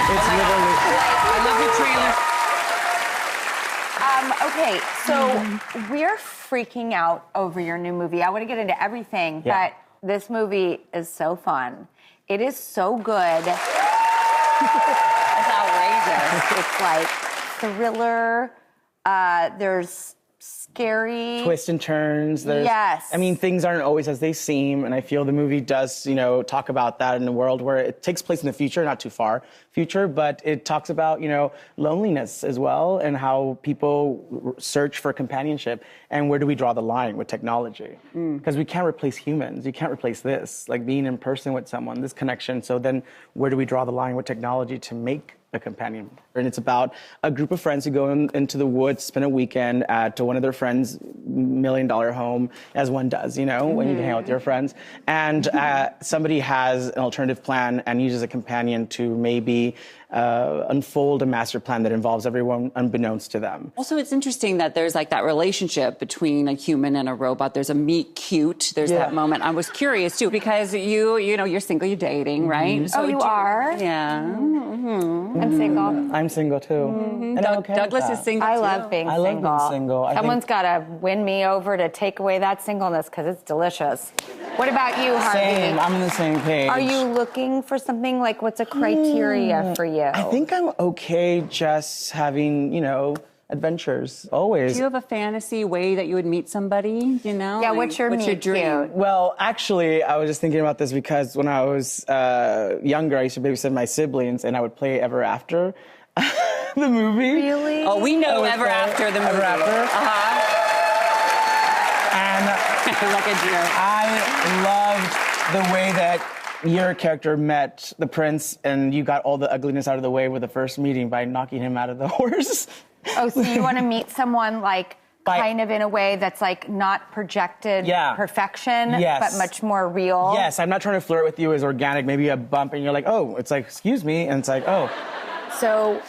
It's literally. I love the trailer. Okay, so we're freaking out over your new movie. I want to get into everything, but this movie is so fun. It is so good. It's outrageous. It's like thriller. There's scary Twists and turns. Yes. I mean, things aren't always as they seem, and I feel the movie does, talk about that in a world where it takes place in the future, not too far future, but it talks about, loneliness as well, and how people search for companionship, and where do we draw the line with technology? Because we can't replace humans. You can't replace this, like being in person with someone, this connection. So then where do we draw the line with technology to make a companion? And it's about a group of friends who go into the woods, spend a weekend at one of their friends' $1 million home, as one does, when you hang out with your friends. And somebody has an alternative plan and uses a companion to maybe unfold a master plan that involves everyone unbeknownst to them. Also, it's interesting that there's like that relationship between a human and a robot. There's a meet cute. There's that moment. I was curious too, because you're single, you're dating, right? So you are? Yeah. I'm single. I'm single too. And I'm okay Douglas with is single I too. love being I single. love being single. Someone's got to win me over to take away that singleness because it's delicious. What about you, Harvey? Same. I'm on the same page. Are you looking for something like what's a criteria for you? I think I'm okay just having, adventures, always. Do you have a fantasy way that you would meet somebody, Yeah, what's your dream? cute? Well, actually, I was just thinking about this because when I was younger, I used to babysit my siblings, and I would play Ever After, the movie. Really? Oh, we know Ever After, the movie. Ever After. And like a deer. I loved the way that your character met the prince, and you got all the ugliness out of the way with the first meeting by knocking him out of the horse. Oh, so you want to meet someone like kind of in a way that's like not projected perfection, but much more real? Yes, I'm not trying to flirt with you as organic, maybe a bump, and you're like, oh, it's like, excuse me, and it's like, oh. So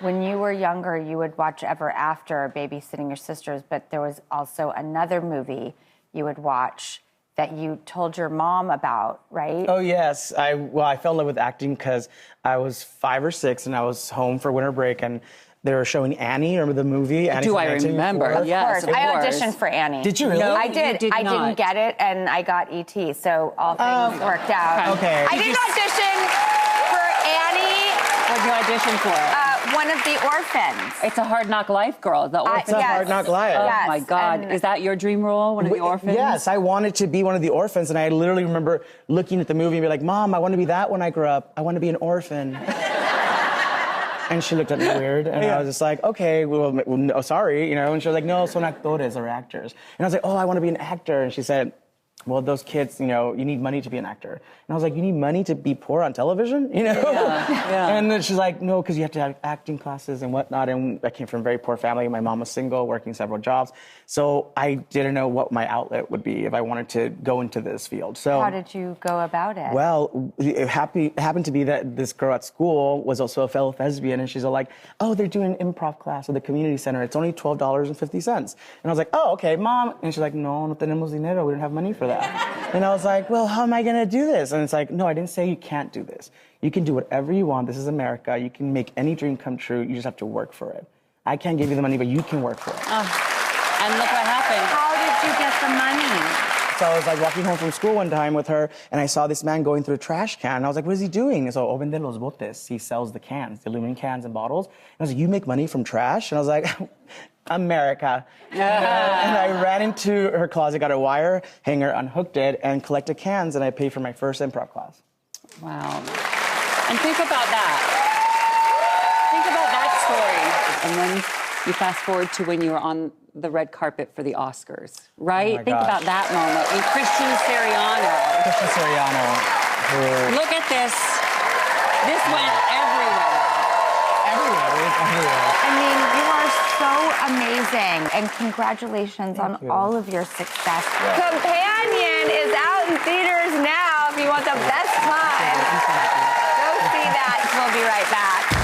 when you were younger, you would watch Ever After, babysitting your sisters, but there was also another movie you would watch that you told your mom about, right? Oh, yes. I fell in love with acting because I was 5 or 6 and I was home for winter break, and they were showing Annie. Remember the movie? Annie. Do I remember? Yes, of course. I auditioned for Annie. Did you really? No, I did. You did I not. didn't get it, and I got ET, so all things worked out. Okay. I didn't audition for Annie. What did you audition for? One of the orphans. It's a Hard Knock Life girl. The orphan. It's a Hard Knock Life. Oh, Yes, my God. and- Is that your dream role, one of the orphans? Yes, I wanted to be one of the orphans, and I literally remember looking at the movie and be like, Mom, I want to be that when I grow up. I want to be an orphan. And she looked at me weird, and I was just like, okay, well, no, sorry, and she was like, no, son actores or actors. And I was like, oh, I want to be an actor. And she said, well, those kids, you need money to be an actor. And I was like, you need money to be poor on television? Yeah. And then she's like, no, because you have to have acting classes and whatnot. And I came from a very poor family. My mom was single, working several jobs. So I didn't know what my outlet would be if I wanted to go into this field. So how did you go about it? Well, it happened to be that this girl at school was also a fellow thespian, and she's all like, oh, they're doing an improv class at the community center. It's only $12.50. And I was like, oh, okay, Mom. And she's like, no, no tenemos dinero. We don't have money for that. And I was like, well, how am I going to do this? And it's like, no, I didn't say you can't do this. You can do whatever you want. This is America. You can make any dream come true. You just have to work for it. I can't give you the money, but you can work for it. And look what happened. How did you get the money? So I was like walking home from school one time with her, and I saw this man going through a trash can. And I was like, what is he doing? And so, vende los botes. He sells the cans, the aluminum cans and bottles. And I was like, you make money from trash? And I was like, America. And I ran into her closet, got a wire hanger, unhooked it, and collected cans, and I paid for my first improv class. Wow. And think about that. Think about that story. And then you fast forward to when you were on the red carpet for the Oscars, right? Oh my Think gosh. about that moment. And Christian Siriano. Christian Siriano. Look at this. This went everywhere. Everywhere. It was everywhere. I mean, you are so amazing, and congratulations on all of your success. Companion is out in theaters now if you want the best time. Go see that. We'll be right back.